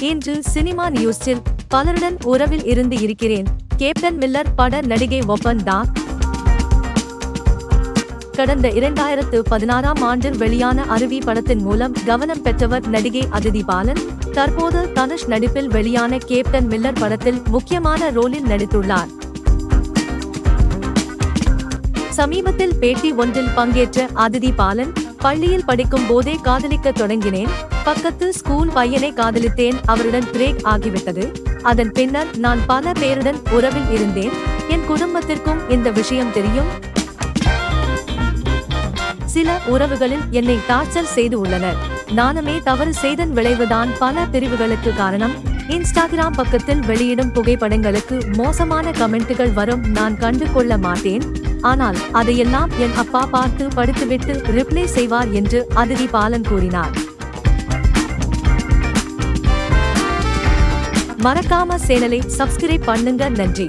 இன்று சினிமா நியூஸில் பலருடன் உறவில் இருந்து இருக்கிறேன். கேப்டன் மில்லர் பட நடிகை ஒப்பந்தம். கடந்த 2016ஆம் ஆண்டில் வெளியான அருவி படத்தின் மூலம் கவனம் பெற்றவர் நடிகை அதிதி பாலன். தற்போது தனுஷ் நடிப்பில் வெளியான கேப்டன் மில்லர் படத்தில் முக்கியமான ரோலில் நடித்துள்ளார். சமீபத்தில் பேட்டி ஒன்றில் பங்கேற்ற அதிதி பாலன், பள்ளியில் படிக்கும் போதே காதலிக்க தொடங்கினேன். பக்கத்து ஸ்கூல் பையனை காதலித்தேன். அவருடன் பிரேக் ஆகிவிட்டது. அதன் பின்னர் நான் பல பேருடன் உறவில் இருந்தேன். என் குடும்பத்திற்கும் இந்த விஷயம் தெரியும். சில உறவுகளில் என்னை டார்ச்சர் செய்து உள்ளனர். நானுமே தவறு செய்தன் விளைவுதான் பல பிரிவுகளுக்கு காரணம். இன்ஸ்டாகிராம் பக்கத்தில் வெளியிடும் புகைப்படங்களுக்கு மோசமான கமெண்ட்டுகள் வரும். நான் கண்டு கொள்ள மாட்டேன். ஆனால் அதையெல்லாம் என் அப்பா பார்த்து படித்துவிட்டு ரிப்ளை செய்வார் என்று அதிதி பாலன் கூறினார். மறக்காம சேனலை சப்ஸ்கிரைப் பண்ணுங்க. நன்றி.